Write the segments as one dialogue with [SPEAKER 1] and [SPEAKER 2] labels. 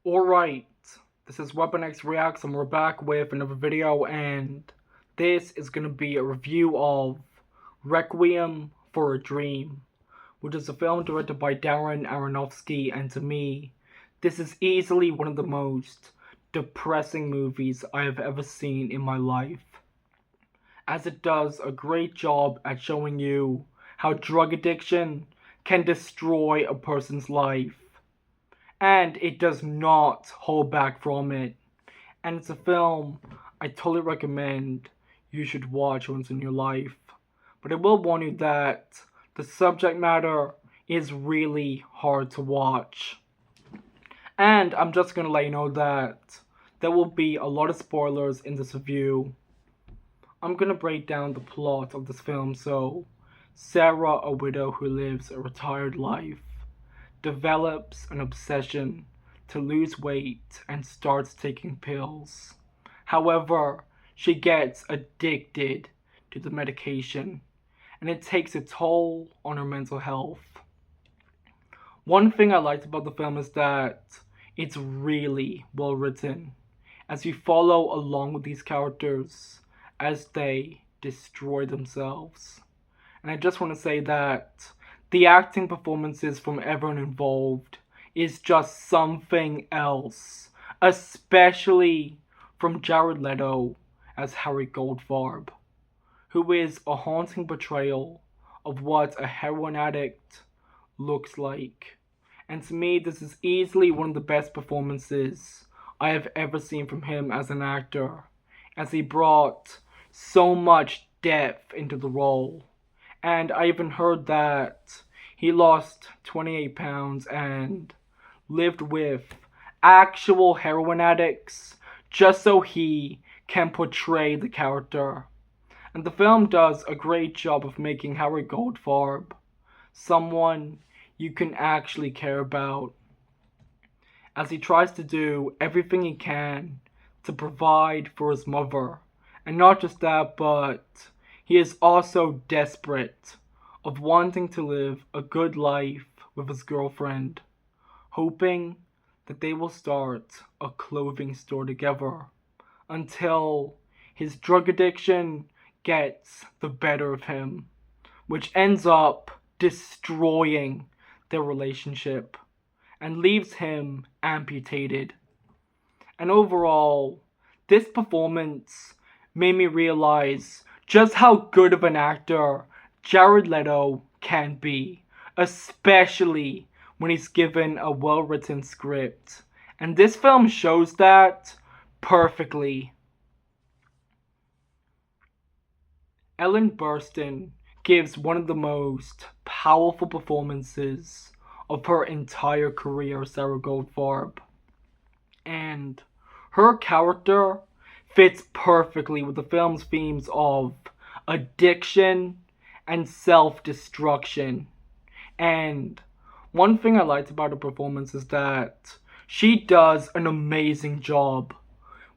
[SPEAKER 1] Alright, this is Weapon X Reacts and we're back with another video, and this is going to be a review of Requiem for a Dream, which is a film directed by Darren Aronofsky, and to me, this is easily one of the most depressing movies I have ever seen in my life, as it does a great job at showing you how drug addiction can destroy a person's life, and it does not hold back from it. And it's a film I totally recommend you should watch once in your life. But I will warn you that the subject matter is really hard to watch. And I'm just gonna let you know that there will be a lot of spoilers in this review. I'm gonna break down the plot of this film. So, Sarah, a widow who lives a retired life, develops an obsession to lose weight and starts taking pills. However, she gets addicted to the medication, and it takes a toll on her mental health. One thing I liked about the film is that it's really well written, as we follow along with these characters as they destroy themselves. And I just want to say that the acting performances from everyone involved is just something else, especially from Jared Leto as Harry Goldfarb, who is a haunting portrayal of what a heroin addict looks like. And to me, this is easily one of the best performances I have ever seen from him as an actor, as he brought so much depth into the role. And I even heard that he lost 28 pounds and lived with actual heroin addicts just so he can portray the character. And the film does a great job of making Harry Goldfarb someone you can actually care about, as he tries to do everything he can to provide for his mother. And not just that, but he is also desperate of wanting to live a good life with his girlfriend, hoping that they will start a clothing store together until his drug addiction gets the better of him, which ends up destroying their relationship and leaves him amputated. And overall, this performance made me realize just how good of an actor Jared Leto can be, especially when he's given a well-written script. And this film shows that perfectly. Ellen Burstyn gives one of the most powerful performances of her entire career, Sarah Goldfarb. And her character fits perfectly with the film's themes of addiction and self-destruction. And one thing I liked about her performance is that she does an amazing job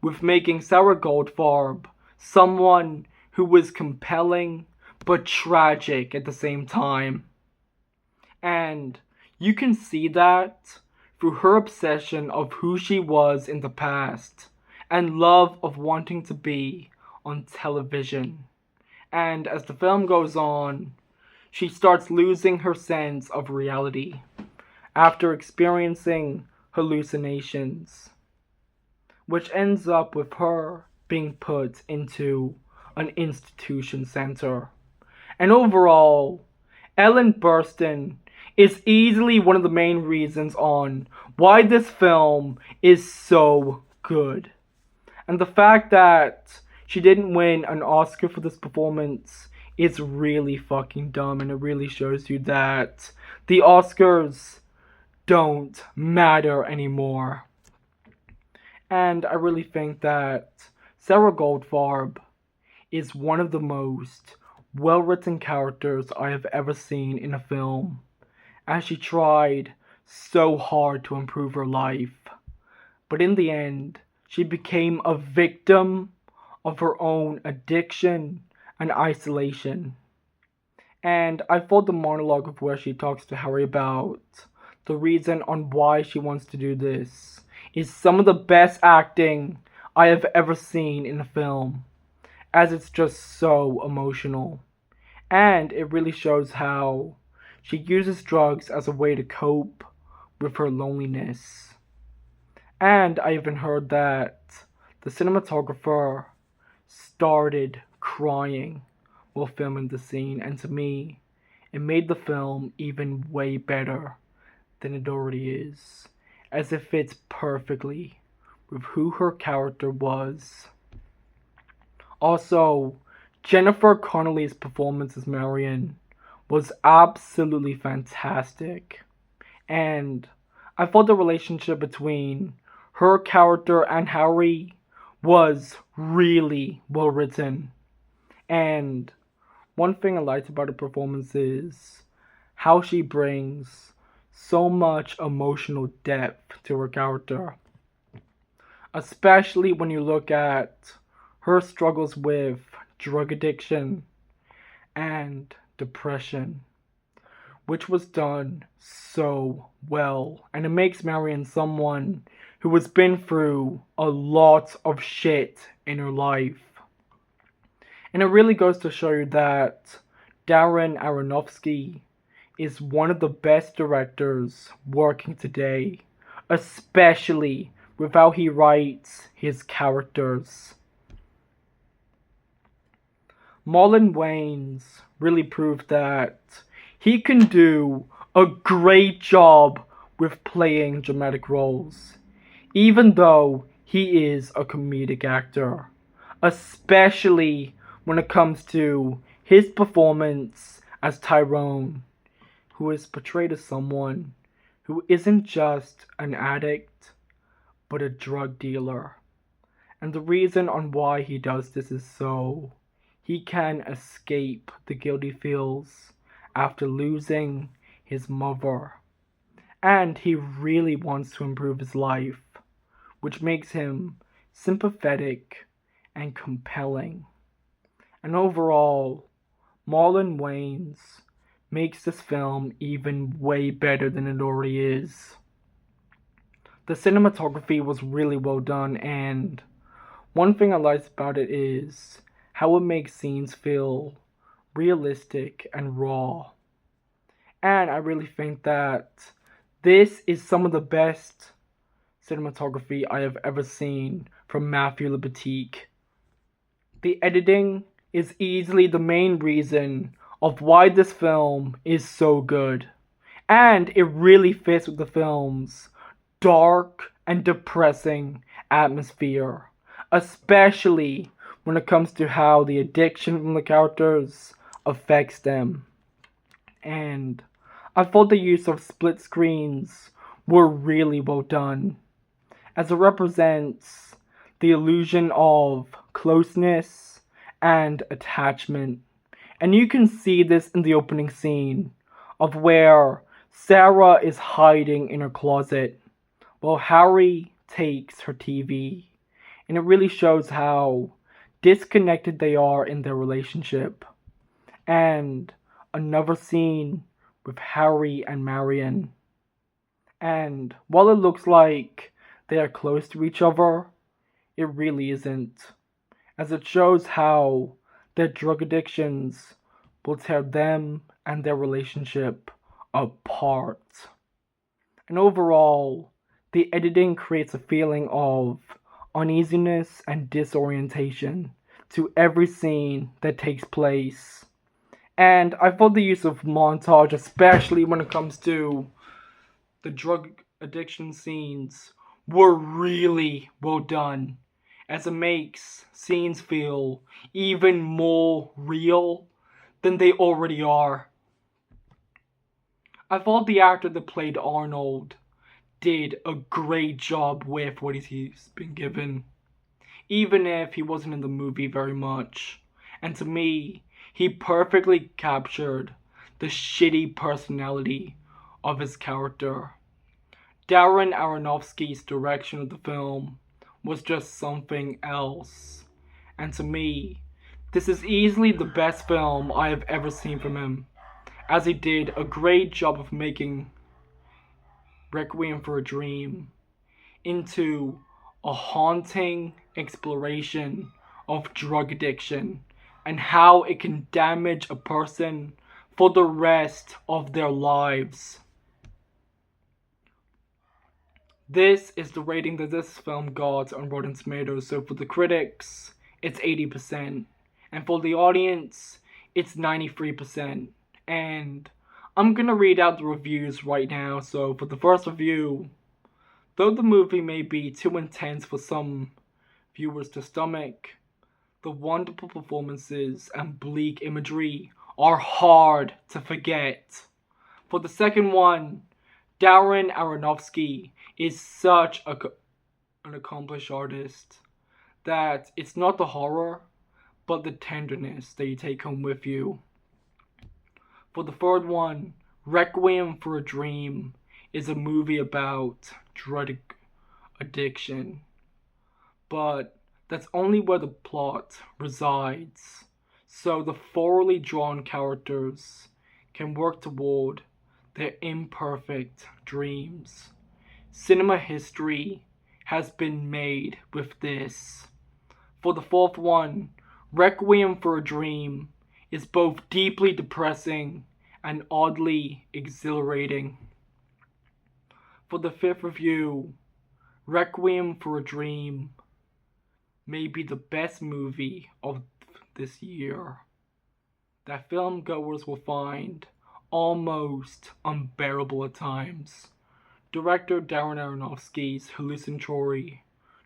[SPEAKER 1] with making Sarah Goldfarb someone who is compelling but tragic at the same time. And you can see that through her obsession of who she was in the past and love of wanting to be on television. And as the film goes on, she starts losing her sense of reality after experiencing hallucinations, which ends up with her being put into an institution center. And overall, Ellen Burstyn is easily one of the main reasons on why this film is so good. And the fact that she didn't win an Oscar for this performance is really fucking dumb, and it really shows you that the Oscars don't matter anymore. And I really think that Sarah Goldfarb is one of the most well-written characters I have ever seen in a film, as she tried so hard to improve her life. But in the end, she became a victim of her own addiction and isolation. And I thought the monologue of where she talks to Harry about the reason on why she wants to do this is some of the best acting I have ever seen in a film, as it's just so emotional. And it really shows how she uses drugs as a way to cope with her loneliness. And I even heard that the cinematographer started crying while filming the scene, and to me, it made the film even way better than it already is, as it fits perfectly with who her character was. Also, Jennifer Connelly's performance as Marion was absolutely fantastic, and I thought the relationship between her character and Harry was really well written. And one thing I liked about her performance is how she brings so much emotional depth to her character, especially when you look at her struggles with drug addiction and depression, which was done so well. And it makes Marion someone who has been through a lot of shit in her life. And it really goes to show you that Darren Aronofsky is one of the best directors working today, especially with how he writes his characters. Marlon Wayans really proved that he can do a great job with playing dramatic roles, even though he is a comedic actor, especially when it comes to his performance as Tyrone, who is portrayed as someone who isn't just an addict, but a drug dealer. And the reason on why he does this is so he can escape the guilt he feels after losing his mother. And he really wants to improve his life, which makes him sympathetic and compelling. And overall, Marlon Wayans makes this film even way better than it already is. The cinematography was really well done, and one thing I liked about it is how it makes scenes feel realistic and raw. And I really think that this is some of the best cinematography I have ever seen from Matthew Libatique. The editing is easily the main reason of why this film is so good. And it really fits with the film's dark and depressing atmosphere, especially when it comes to how the addiction from the characters affects them. And I thought the use of split screens were really well done, as it represents the illusion of closeness and attachment. And you can see this in the opening scene of where Sarah is hiding in her closet while Harry takes her TV. And it really shows how disconnected they are in their relationship. And another scene with Harry and Marion. And while it looks like they are close to each other, it really isn't, as it shows how their drug addictions will tear them and their relationship apart. And overall, the editing creates a feeling of uneasiness and disorientation to every scene that takes place. And I thought the use of montage, especially when it comes to the drug addiction scenes, were really well done, as it makes scenes feel even more real than they already are. I thought the actor that played Arnold did a great job with what he's been given, even if he wasn't in the movie very much. And to me, he perfectly captured the shitty personality of his character. Darren Aronofsky's direction of the film was just something else. And to me, this is easily the best film I have ever seen from him, as he did a great job of making Requiem for a Dream into a haunting exploration of drug addiction and how it can damage a person for the rest of their lives. This is the rating that this film got on Rotten Tomatoes. So for the critics, it's 80%. And for the audience, it's 93%. And I'm gonna read out the reviews right now. So for the first review, though the movie may be too intense for some viewers to stomach, the wonderful performances and bleak imagery are hard to forget. For the second one, Darren Aronofsky is such an accomplished artist that it's not the horror, but the tenderness that you take home with you. For the third one, Requiem for a Dream is a movie about drug addiction, but that's only where the plot resides. So the thoroughly drawn characters can work toward their imperfect dreams. Cinema history has been made with this. For the fourth one, Requiem for a Dream is both deeply depressing and oddly exhilarating. For the fifth review, Requiem for a Dream may be the best movie of this year that film goers will find almost unbearable at times. Director Darren Aronofsky's hallucinatory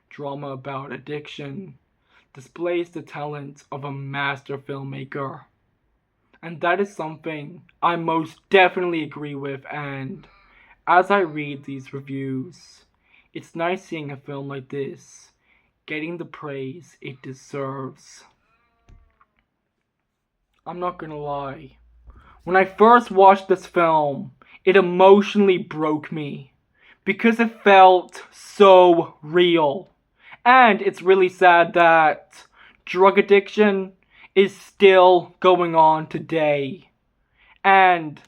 [SPEAKER 1] drama about addiction displays the talent of a master filmmaker. And that is something I most definitely agree with, and as I read these reviews, it's nice seeing a film like this getting the praise it deserves. I'm not gonna lie. When I first watched this film, it emotionally broke me because it felt so real. And it's really sad that drug addiction is still going on today. And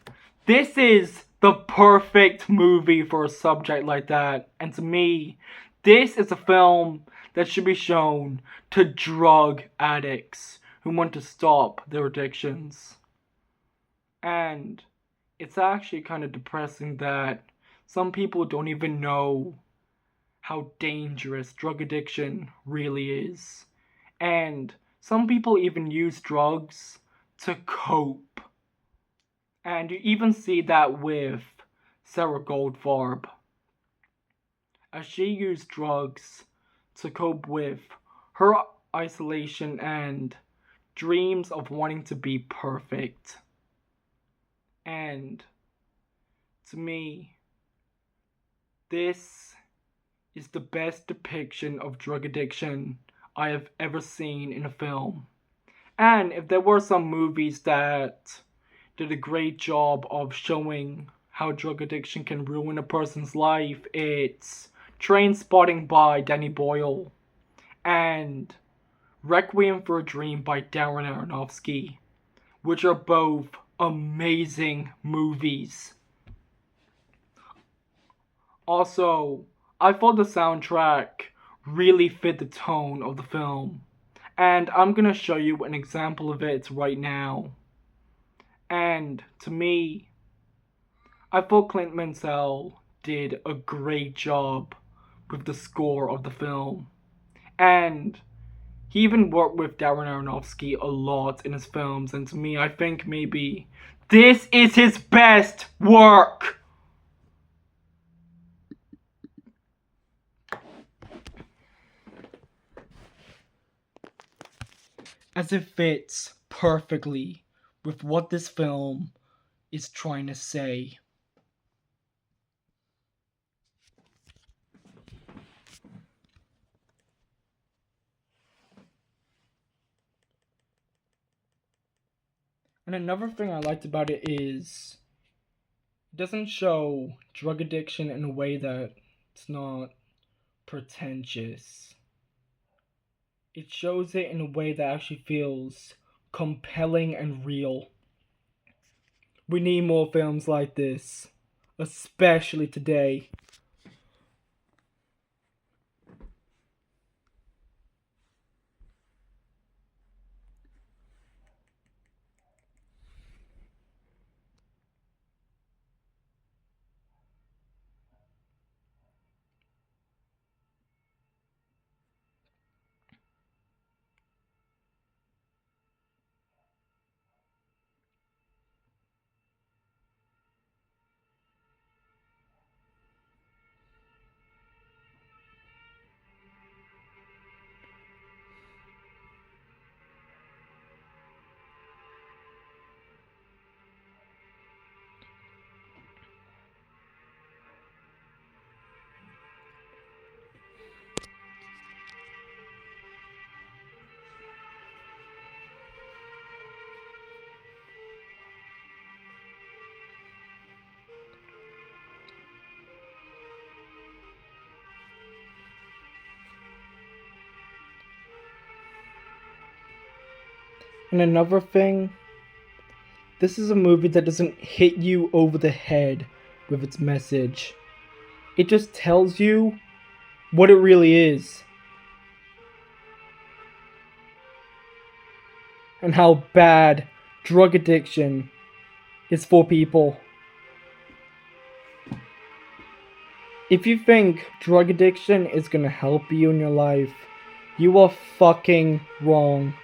[SPEAKER 1] this is the perfect movie for a subject like that. And to me, this is a film that should be shown to drug addicts who want to stop their addictions. And it's actually kind of depressing that some people don't even know how dangerous drug addiction really is. And some people even use drugs to cope. And you even see that with Sarah Goldfarb, as she used drugs to cope with her isolation and dreams of wanting to be perfect. And to me, this is the best depiction of drug addiction I have ever seen in a film. And if there were some movies that did a great job of showing how drug addiction can ruin a person's life, it's Trainspotting by Danny Boyle and Requiem for a Dream by Darren Aronofsky, which are both amazing movies. Also, I thought the soundtrack really fit the tone of the film, and I'm gonna show you an example of it right now. And to me, I thought Clint Mansell did a great job with the score of the film. And he even worked with Darren Aronofsky a lot in his films, and to me, I think maybe this is his best work. As it fits perfectly with what this film is trying to say. And another thing I liked about it is it doesn't show drug addiction in a way that it's not pretentious. It shows it in a way that actually feels compelling and real. We need more films like this, especially today. And another thing, this is a movie that doesn't hit you over the head with its message. It just tells you what it really is. And how bad drug addiction is for people. If you think drug addiction is gonna help you in your life, you are fucking wrong.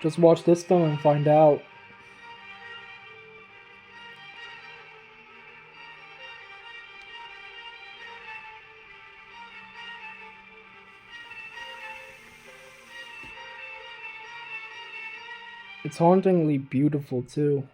[SPEAKER 1] Just watch this film and find out. It's hauntingly beautiful too.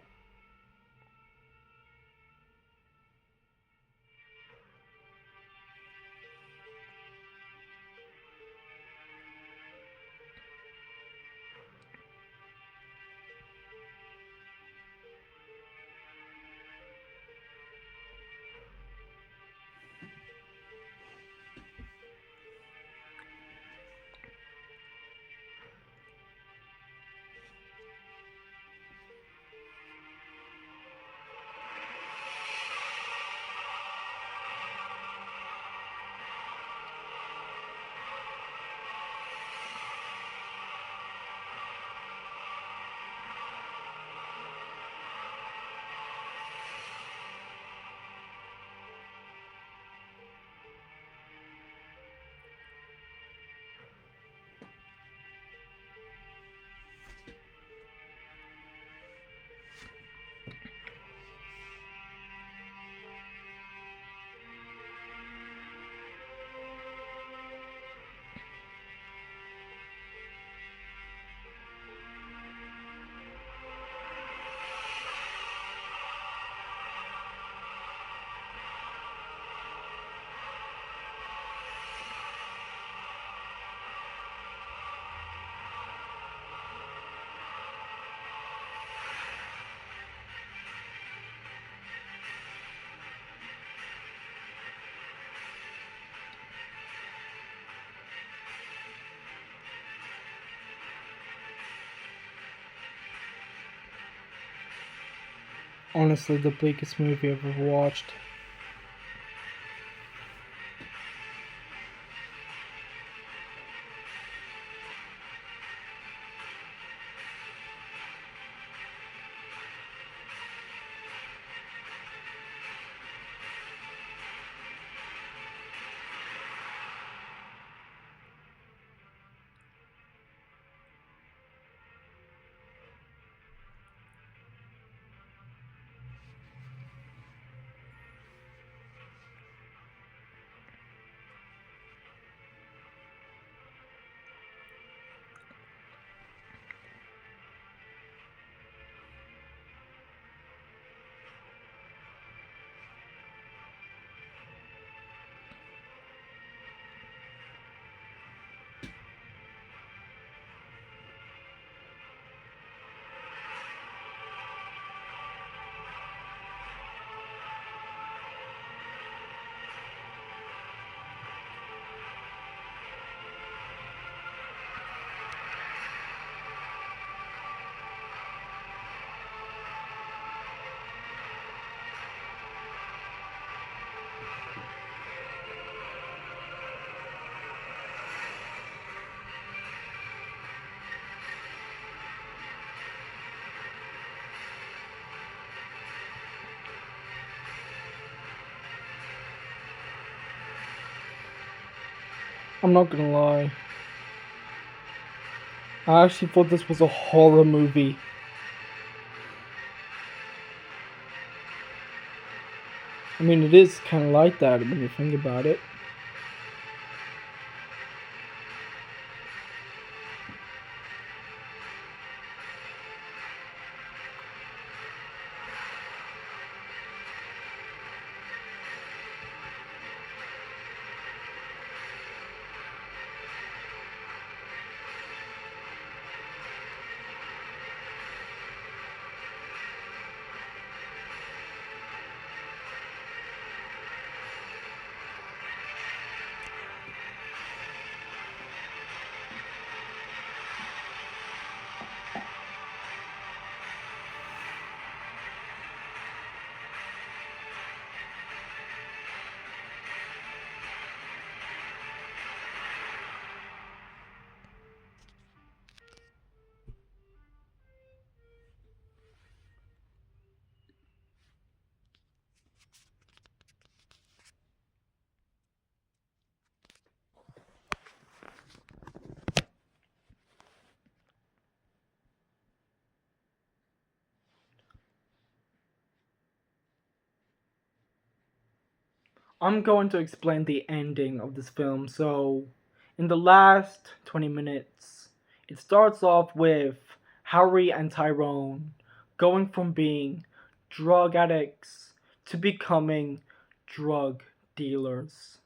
[SPEAKER 1] Honestly, the bleakest movie I've ever watched. I'm not gonna lie. I actually thought this was a horror movie. I mean, it is kind of like that when you think about it. I'm going to explain the ending of this film. So, in the last 20 minutes, it starts off with Harry and Tyrone going from being drug addicts to becoming drug dealers,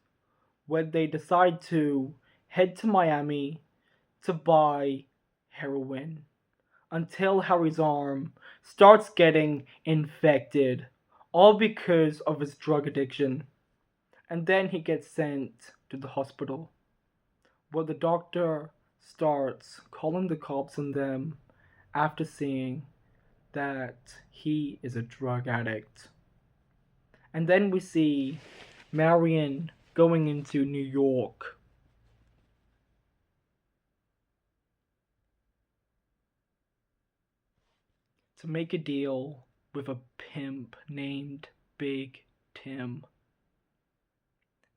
[SPEAKER 1] where they decide to head to Miami to buy heroin until Harry's arm starts getting infected, all because of his drug addiction. And then he gets sent to the hospital, where the doctor starts calling the cops on them after seeing that he is a drug addict. And then we see Marion going into New York to make a deal with a pimp named Big Tim,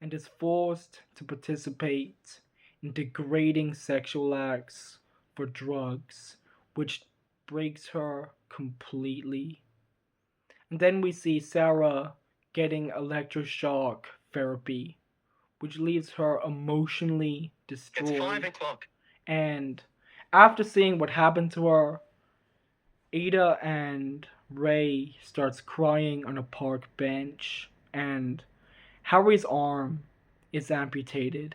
[SPEAKER 1] and is forced to participate in degrading sexual acts for drugs, which breaks her completely. And then we see Sarah getting electroshock therapy, which leaves her emotionally destroyed. It's 5 o'clock. And after seeing what happened to her, Ada and Ray starts crying on a park bench, and Harry's arm is amputated.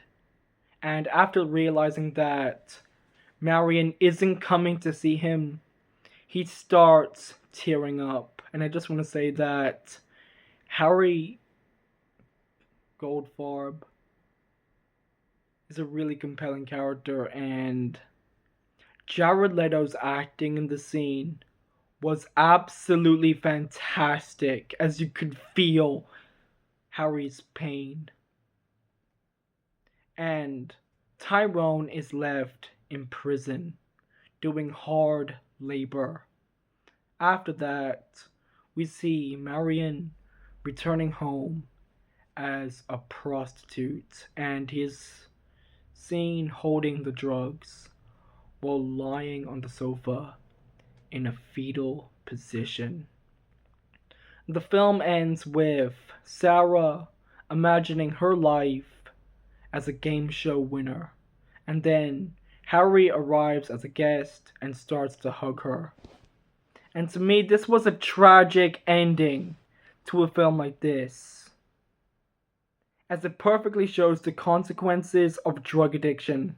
[SPEAKER 1] And after realizing that Marion isn't coming to see him, he starts tearing up. And I just want to say that Harry Goldfarb is a really compelling character, and Jared Leto's acting in the scene was absolutely fantastic, as you could feel Harry's pain. And Tyrone is left in prison doing hard labor. After that, we see Marion returning home as a prostitute, and he is seen holding the drugs while lying on the sofa in a fetal position. The film ends with Sarah imagining her life as a game show winner, and then Harry arrives as a guest and starts to hug her. And to me, this was a tragic ending to a film like this, as it perfectly shows the consequences of drug addiction.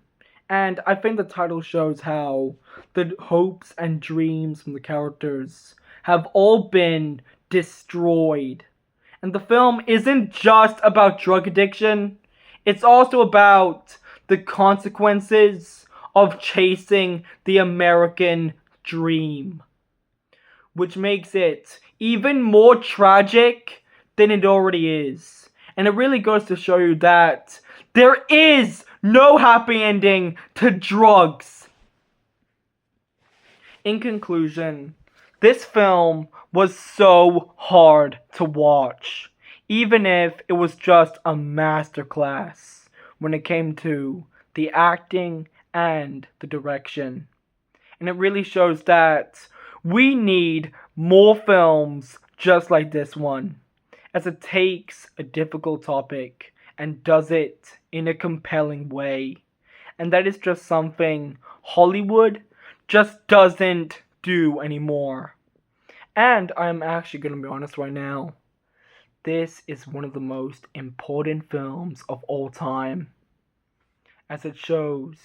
[SPEAKER 1] And I think the title shows how the hopes and dreams from the characters have all been destroyed. And the film isn't just about drug addiction, it's also about the consequences of chasing the American dream, which makes it even more tragic than it already is. And it really goes to show you that there is no happy ending to drugs. In conclusion, this film was so hard to watch, even if it was just a masterclass when it came to the acting and the direction. And it really shows that we need more films just like this one, as it takes a difficult topic and does it in a compelling way. And that is just something Hollywood just doesn't do anymore. And I'm actually going to be honest right now, this is one of the most important films of all time, as it shows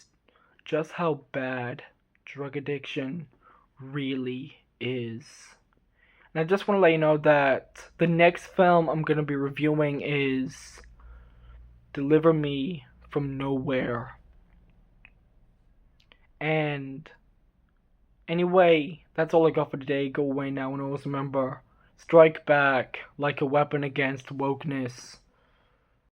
[SPEAKER 1] just how bad drug addiction really is. And I just want to let you know that the next film I'm going to be reviewing is Deliver Me from Nowhere. And anyway, that's all I got for today. Go away now, and always remember, strike back like a weapon against wokeness.